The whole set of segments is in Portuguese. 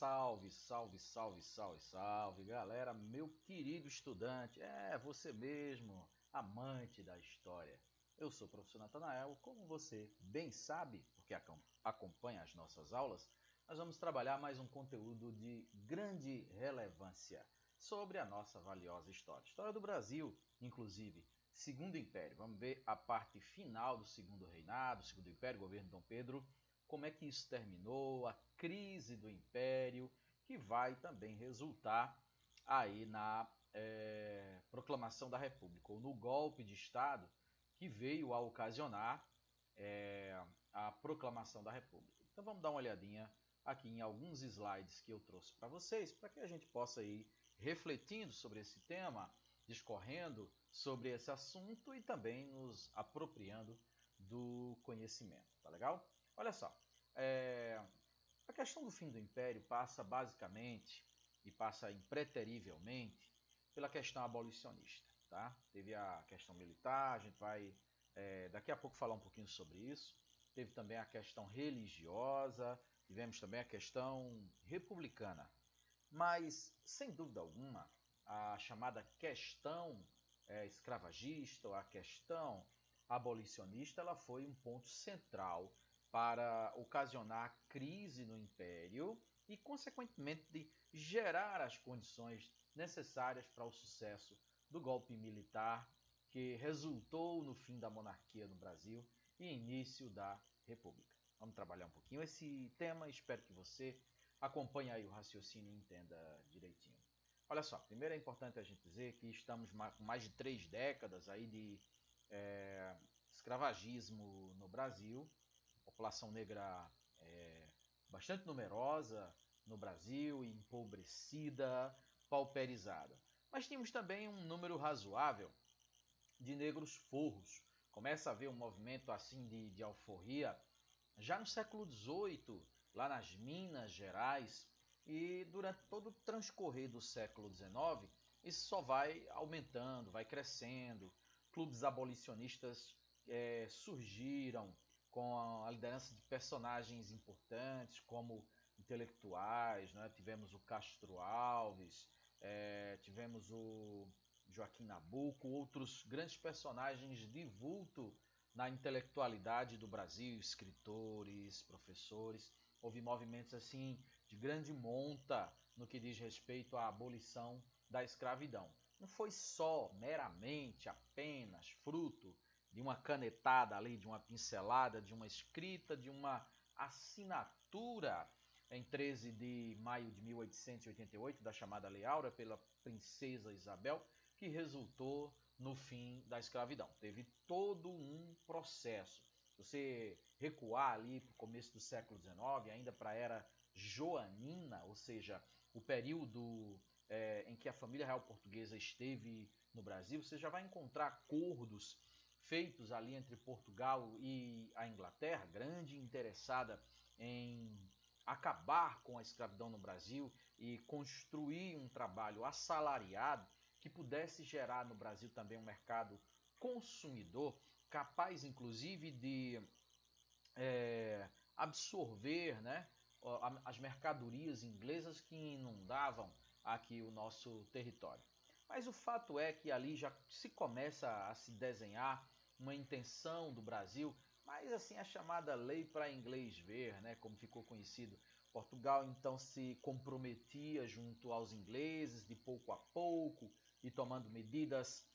Salve, salve, salve, salve, salve, galera, meu querido estudante, você mesmo, amante da história. Eu sou o professor Natanael, como você bem sabe, porque acompanha as nossas aulas, nós vamos trabalhar mais um conteúdo de grande relevância sobre a nossa valiosa história. História do Brasil, inclusive, Segundo Império. Vamos ver a parte final do Segundo Reinado, Segundo Império, governo Dom Pedro, como é que isso terminou, a crise do Império, que vai também resultar aí na proclamação da República, ou no golpe de Estado que veio a ocasionar a proclamação da República. Então vamos dar uma olhadinha aqui em alguns slides que eu trouxe para vocês, para que a gente possa ir refletindo sobre esse tema, discorrendo sobre esse assunto e também nos apropriando do conhecimento, tá legal? Olha só, a questão do fim do Império passa basicamente e passa impreterivelmente pela questão abolicionista, tá? Teve a questão militar, a gente vai daqui a pouco falar um pouquinho sobre isso. Teve também a questão religiosa, tivemos também a questão republicana. Mas, sem dúvida alguma, a chamada questão escravagista, ou a questão abolicionista, ela foi um ponto central para ocasionar crise no Império e, consequentemente, de gerar as condições necessárias para o sucesso do golpe militar que resultou no fim da monarquia no Brasil e início da República. Vamos trabalhar um pouquinho esse tema, espero que você acompanhe aí o raciocínio e entenda direitinho. Olha só, primeiro é importante a gente dizer que estamos com mais de 3 décadas aí de escravagismo no Brasil, população negra bastante numerosa no Brasil, empobrecida, pauperizada. Mas tínhamos também um número razoável de negros forros. Começa a haver um movimento assim de alforria já no século XVIII, lá nas Minas Gerais, e durante todo o transcorrer do século XIX, isso só vai aumentando, vai crescendo. Clubes abolicionistas surgiram com a liderança de personagens importantes, como intelectuais, né? Tivemos o Castro Alves, tivemos o Joaquim Nabuco, outros grandes personagens de vulto na intelectualidade do Brasil, escritores, professores. Houve movimentos assim de grande monta no que diz respeito à abolição da escravidão. Não foi só meramente, apenas fruto de uma canetada ali, de uma pincelada, de uma escrita, de uma assinatura em 13 de maio de 1888 da chamada Lei Áurea pela princesa Isabel, que resultou no fim da escravidão. Teve todo um processo. Se você recuar ali para o começo do século XIX, ainda para a era joanina, ou seja, o período em que a família real portuguesa esteve no Brasil, você já vai encontrar acordos feitos ali entre Portugal e a Inglaterra, grande interessada em acabar com a escravidão no Brasil e construir um trabalho assalariado que pudesse gerar no Brasil também um mercado consumidor, capaz inclusive de absorver, né, as mercadorias inglesas que inundavam aqui o nosso território. Mas o fato é que ali já se começa a se desenhar uma intenção do Brasil, mas assim a chamada lei para inglês ver, né, como ficou conhecido. Portugal então se comprometia junto aos ingleses de pouco a pouco e tomando medidas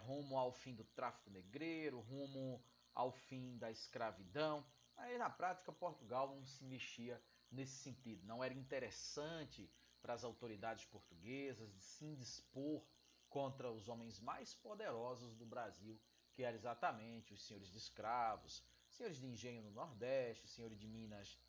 rumo ao fim do tráfico negreiro, rumo ao fim da escravidão. Aí na prática Portugal não se mexia nesse sentido, não era interessante para as autoridades portuguesas de se indispor contra os homens mais poderosos do Brasil, que eram exatamente os senhores de escravos, senhores de engenho no Nordeste, senhores de Minas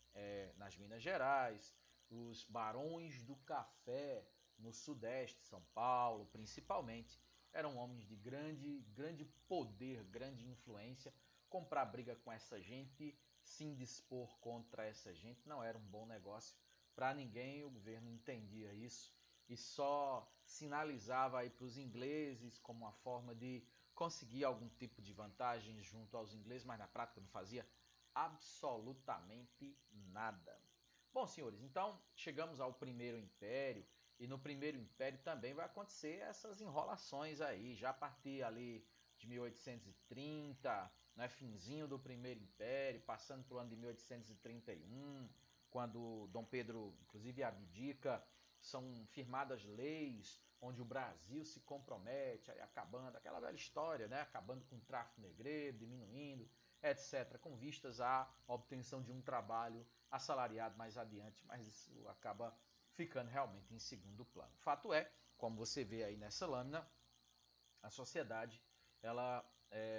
nas Minas Gerais, os barões do café no Sudeste, São Paulo principalmente, eram homens de grande poder, grande influência. Comprar briga com essa gente, se indispor contra essa gente não era um bom negócio para ninguém, o governo entendia isso e só sinalizava aí para os ingleses como uma forma de conseguir algum tipo de vantagem junto aos ingleses, mas na prática não fazia absolutamente nada. Bom, senhores, então chegamos ao Primeiro Império, e no Primeiro Império também vai acontecer essas enrolações aí, já a partir ali de 1830, né, finzinho do Primeiro Império, passando para o ano de 1831, quando Dom Pedro, inclusive, abdica, são firmadas leis onde o Brasil se compromete, aí acabando, aquela velha história, né, acabando com o tráfico negreiro, diminuindo, etc., com vistas à obtenção de um trabalho assalariado mais adiante, mas isso acaba ficando realmente em segundo plano. O fato é, como você vê aí nessa lâmina, a sociedade ela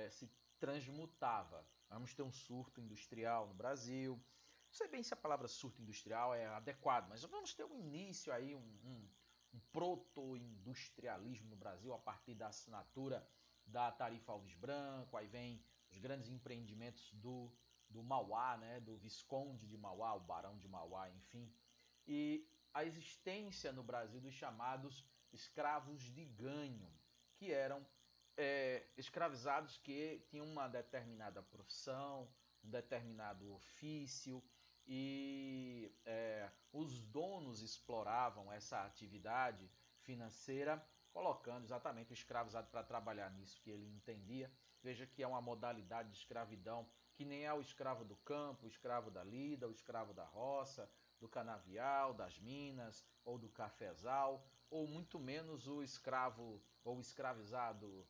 se transmutava. Vamos ter um surto industrial no Brasil. Não sei bem se a palavra surto industrial é adequada, mas vamos ter um início aí, um proto-industrialismo no Brasil a partir da assinatura da Tarifa Alves Branco. Aí vem os grandes empreendimentos do Mauá, né, do Visconde de Mauá, o Barão de Mauá, enfim. E a existência no Brasil dos chamados escravos de ganho, que eram escravizados que tinham uma determinada profissão, um determinado ofício, e os donos exploravam essa atividade financeira, colocando exatamente o escravizado para trabalhar nisso que ele entendia. Veja que é uma modalidade de escravidão que nem é o escravo do campo, o escravo da lida, o escravo da roça, do canavial, das minas ou do cafezal, ou muito menos o escravo ou escravizado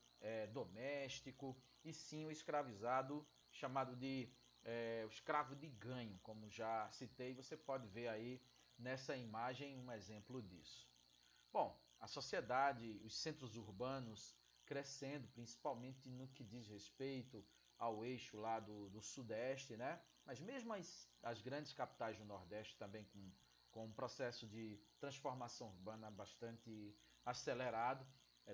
doméstico, e sim o escravizado chamado de o escravo de ganho, como já citei. Você pode ver aí nessa imagem um exemplo disso. Bom, a sociedade, os centros urbanos crescendo, principalmente no que diz respeito ao eixo lá do Sudeste, né? Mas mesmo as grandes capitais do Nordeste também com um processo de transformação urbana bastante acelerado.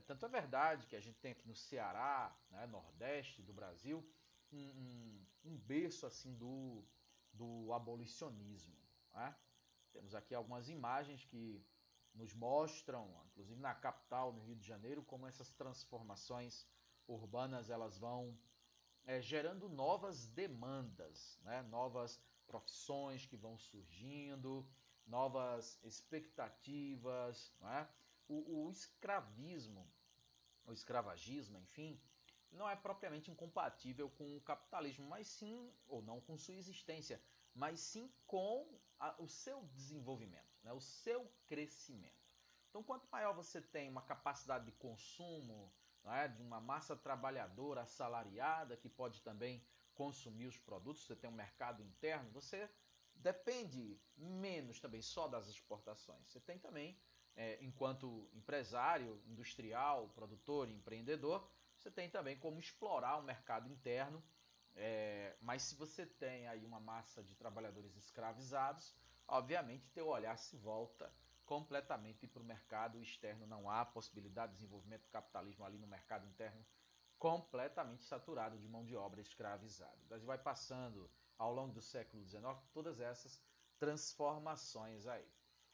Tanto é verdade que a gente tem aqui no Ceará, né, Nordeste do Brasil, um berço assim do abolicionismo. Né? Temos aqui algumas imagens que nos mostram, inclusive na capital, no Rio de Janeiro, como essas transformações urbanas elas vão gerando novas demandas, né? Novas profissões que vão surgindo, novas expectativas. Né? O escravismo, o escravagismo, enfim, não é propriamente incompatível com o capitalismo, mas sim, ou não com sua existência, mas sim com o seu desenvolvimento, né? O seu crescimento. Então, quanto maior você tem uma capacidade de consumo, né, de uma massa trabalhadora assalariada que pode também consumir os produtos, você tem um mercado interno, você depende menos também só das exportações. Você tem também, enquanto empresário, industrial, produtor, empreendedor, você tem também como explorar o mercado interno. Mas se você tem aí uma massa de trabalhadores escravizados, obviamente teu olhar se volta completamente para o mercado externo. Não há possibilidade de desenvolvimento do capitalismo ali no mercado interno, completamente saturado de mão de obra escravizada. O Brasil vai passando ao longo do século XIX todas essas transformações aí.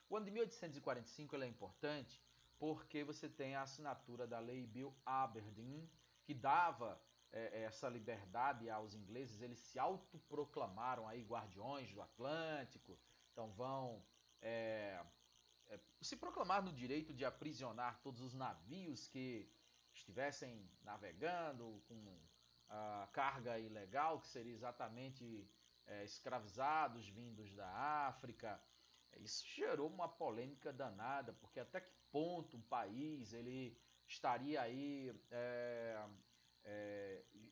O ano de 1845 ele é importante porque você tem a assinatura da Lei Bill Aberdeen, que dava essa liberdade aos ingleses. Eles se autoproclamaram aí guardiões do Atlântico, então vão se proclamar no direito de aprisionar todos os navios que estivessem navegando com carga ilegal, que seria exatamente escravizados vindos da África. Isso gerou uma polêmica danada, porque até que ponto um país ele estaria aí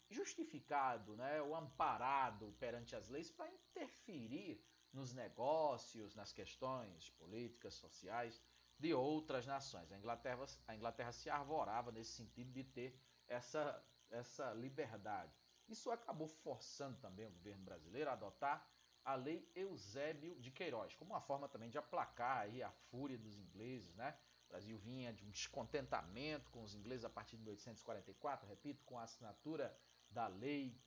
justificado, né, ou amparado perante as leis para interferir nos negócios, nas questões políticas, sociais de outras nações. A Inglaterra se arvorava nesse sentido de ter essa liberdade. Isso acabou forçando também o governo brasileiro a adotar a Lei Eusébio de Queiroz, como uma forma também de aplacar aí a fúria dos ingleses, né? O Brasil vinha de um descontentamento com os ingleses a partir de 1844, repito, com a assinatura da lei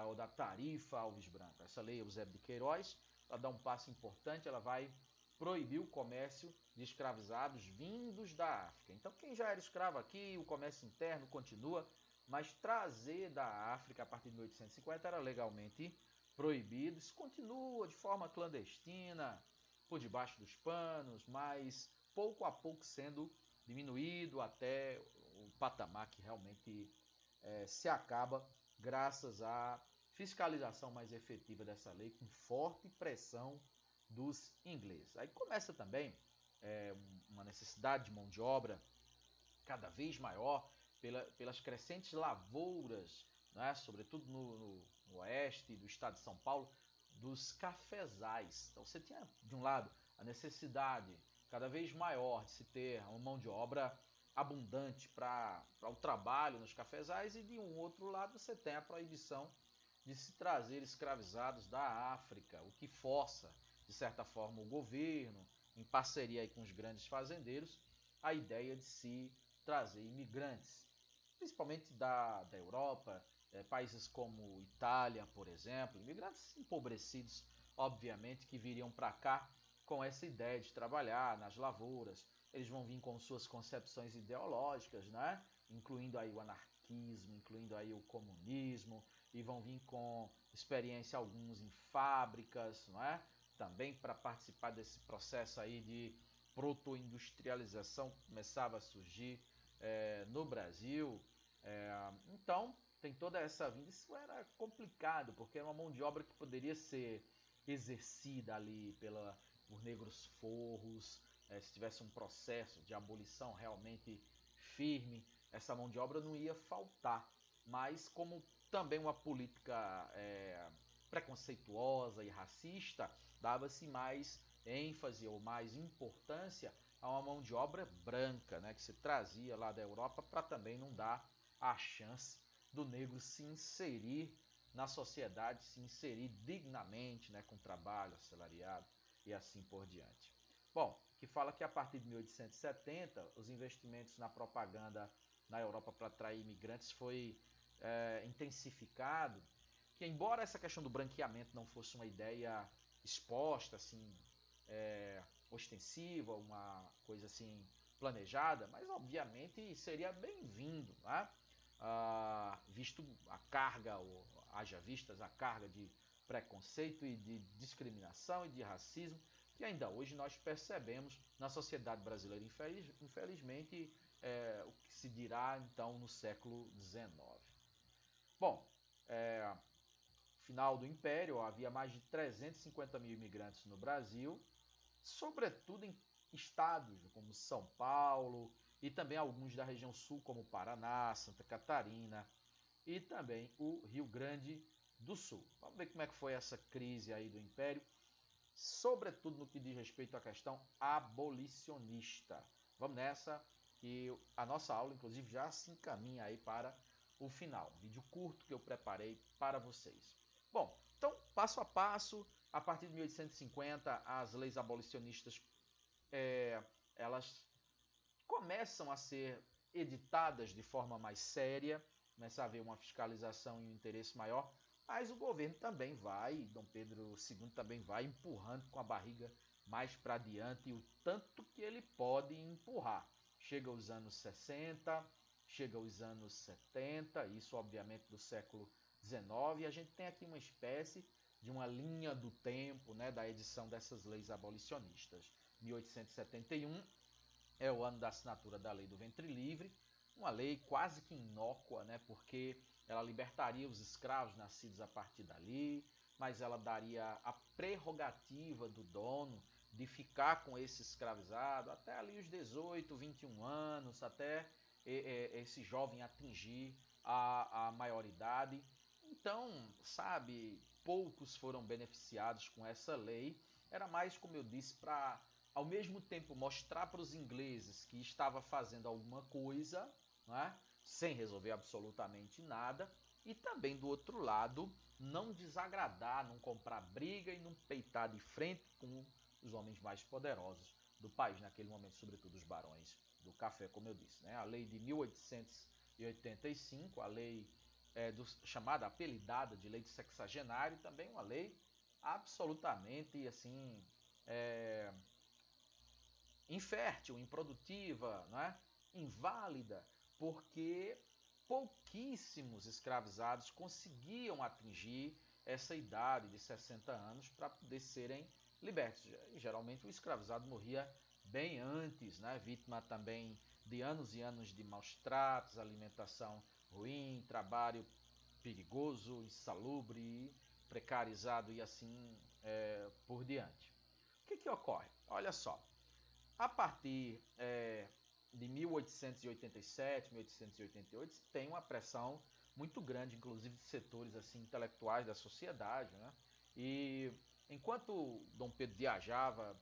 ou da tarifa Alves Branco. Essa lei Eusébio de Queiroz, ela dá um passo importante, ela vai proibir o comércio de escravizados vindos da África. Então, quem já era escravo aqui, o comércio interno continua, mas trazer da África a partir de 1850 era legalmente proibido. Isso continua de forma clandestina, por debaixo dos panos, mas pouco a pouco sendo diminuído até o patamar que realmente se acaba graças à fiscalização mais efetiva dessa lei, com forte pressão dos ingleses. Aí começa também uma necessidade de mão de obra cada vez maior pelas crescentes lavouras, né, sobretudo no oeste do estado de São Paulo, dos cafezais. Então você tinha, de um lado, a necessidade cada vez maior de se ter uma mão de obra abundante para o trabalho nos cafezais, e de um outro lado você tem a proibição de se trazer escravizados da África, o que força, de certa forma, o governo, em parceria aí com os grandes fazendeiros, a ideia de se trazer imigrantes, principalmente da Europa, países como Itália, por exemplo, imigrantes empobrecidos, obviamente, que viriam para cá com essa ideia de trabalhar nas lavouras. Eles vão vir com suas concepções ideológicas, né? Incluindo aí o anarquismo, incluindo aí o comunismo, e vão vir com experiência alguns em fábricas, não é? Também para participar desse processo aí de proto-industrialização que começava a surgir no Brasil. Então, tem toda essa vinda. Isso era complicado, porque era uma mão de obra que poderia ser exercida ali por negros forros. Se tivesse um processo de abolição realmente firme, essa mão de obra não ia faltar. Mas como também uma política preconceituosa e racista, dava-se mais ênfase ou mais importância a uma mão de obra branca, né, que se trazia lá da Europa, para também não dar a chance do negro se inserir na sociedade, se inserir dignamente, né, com trabalho assalariado e assim por diante. Bom, que fala que a partir de 1870 os investimentos na propaganda na Europa para atrair imigrantes foi intensificado, que embora essa questão do branqueamento não fosse uma ideia exposta, assim, ostensiva, uma coisa assim planejada, mas obviamente seria bem-vindo, né? Visto a carga, ou haja vistas a carga de preconceito e de discriminação e de racismo que ainda hoje nós percebemos na sociedade brasileira, infelizmente, o que se dirá então no século XIX. Bom, final do Império, havia mais de 350 mil imigrantes no Brasil, sobretudo em estados como São Paulo e também alguns da região sul, como Paraná, Santa Catarina e também o Rio Grande do Sul. Vamos ver como é que foi essa crise aí do Império, sobretudo no que diz respeito à questão abolicionista. Vamos nessa, que a nossa aula, inclusive, já se encaminha aí para o final. Um vídeo curto que eu preparei para vocês. Bom, então, passo a passo, a partir de 1850, as leis abolicionistas elas começam a ser editadas de forma mais séria, começa a haver uma fiscalização e um interesse maior, mas o governo também vai, Dom Pedro II também vai empurrando com a barriga mais para diante o tanto que ele pode empurrar. Chega os anos 60, chega os anos 70, isso obviamente do século XIX, e a gente tem aqui uma espécie de uma linha do tempo, né, da edição dessas leis abolicionistas. 1871 é o ano da assinatura da Lei do Ventre Livre, uma lei quase que inócua, né, porque ela libertaria os escravos nascidos a partir dali, mas ela daria a prerrogativa do dono de ficar com esse escravizado até ali os 18, 21 anos, até esse jovem atingir a maioridade. Então, sabe, poucos foram beneficiados com essa lei. Era mais, como eu disse, para ao mesmo tempo mostrar para os ingleses que estava fazendo alguma coisa, né, sem resolver absolutamente nada, e também do outro lado não desagradar, não comprar briga e não peitar de frente com os homens mais poderosos do país naquele momento, sobretudo os barões do café, como eu disse, né? A lei de 1885, a lei chamada, apelidada de lei de sexagenário, também uma lei absolutamente assim infértil, improdutiva, não é? Inválida, porque pouquíssimos escravizados conseguiam atingir essa idade de 60 anos para poder serem libertos. E, geralmente o escravizado morria bem antes, né? Vítima também de anos e anos de maus tratos, alimentação ruim, trabalho perigoso, insalubre, precarizado e assim por diante. O que ocorre? Olha só, a partir de 1887, 1888, tem uma pressão muito grande, inclusive de setores assim intelectuais da sociedade, né? E enquanto Dom Pedro viajava,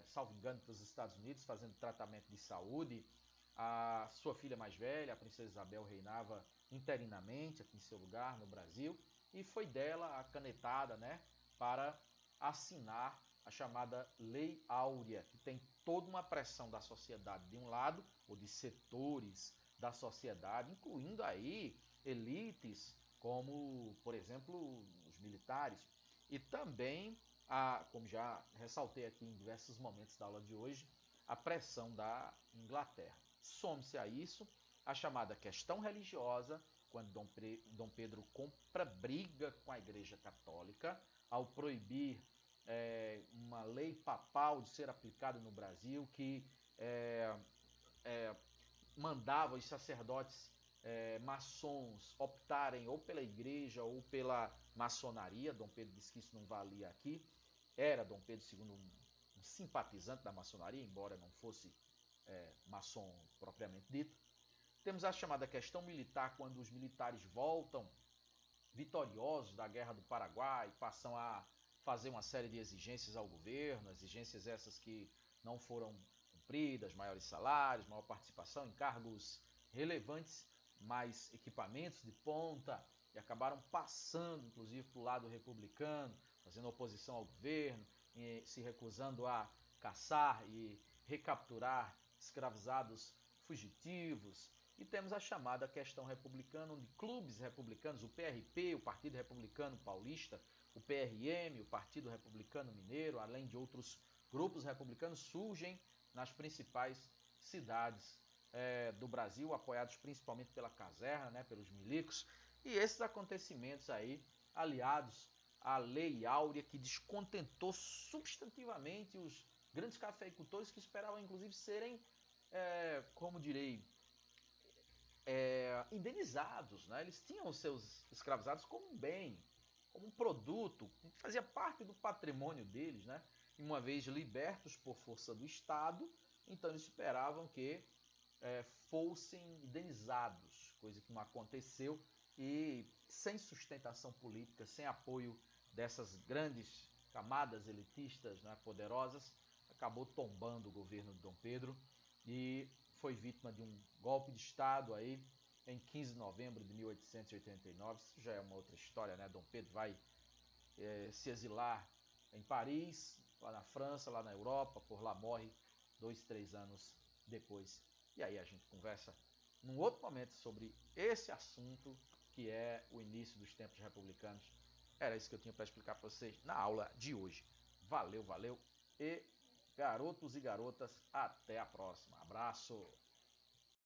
salvo engano, para os Estados Unidos, fazendo tratamento de saúde, a sua filha mais velha, a princesa Isabel, reinava interinamente aqui em seu lugar, no Brasil, e foi dela a canetada, né, para assinar a chamada Lei Áurea, que tem toda uma pressão da sociedade de um lado, ou de setores da sociedade, incluindo aí elites, como, por exemplo, os militares, e também, como já ressaltei aqui em diversos momentos da aula de hoje, a pressão da Inglaterra. Some-se a isso a chamada questão religiosa, quando Dom Pedro compra briga com a Igreja Católica, ao proibir uma lei papal de ser aplicada no Brasil, que mandava os sacerdotes maçons optarem ou pela igreja ou pela maçonaria. Dom Pedro disse que isso não valia aqui. Era Dom Pedro II um simpatizante da maçonaria, embora não fosse maçom propriamente dito. Temos a chamada questão militar, quando os militares voltam vitoriosos da Guerra do Paraguai, passam a fazer uma série de exigências ao governo, exigências essas que não foram cumpridas, maiores salários, maior participação em cargos relevantes, mais equipamentos de ponta, e acabaram passando, inclusive, para o lado republicano, fazendo oposição ao governo, se recusando a caçar e recapturar escravizados fugitivos. E temos a chamada questão republicana, onde clubes republicanos, o PRP, o Partido Republicano Paulista, o PRM, o Partido Republicano Mineiro, além de outros grupos republicanos, surgem nas principais cidades do Brasil, apoiados principalmente pela caserna, né, pelos milicos. E esses acontecimentos aí, aliados à Lei Áurea, que descontentou substantivamente os grandes cafeicultores, que esperavam inclusive serem, como direi, indenizados, né? Eles tinham os seus escravizados como um bem, como um produto, que fazia parte do patrimônio deles, né? E uma vez libertos por força do Estado, então eles esperavam que fossem indenizados, coisa que não aconteceu, e sem sustentação política, sem apoio dessas grandes camadas elitistas, né, poderosas, acabou tombando o governo de Dom Pedro e foi vítima de um golpe de Estado aí em 15 de novembro de 1889. Isso já é uma outra história, né? Dom Pedro vai se exilar em Paris, lá na França, lá na Europa, por lá morre 2, 3 anos depois. E aí a gente conversa num outro momento sobre esse assunto, que é o início dos tempos republicanos. Era isso que eu tinha para explicar para vocês na aula de hoje. Valeu, valeu e garotos e garotas, até a próxima. Abraço!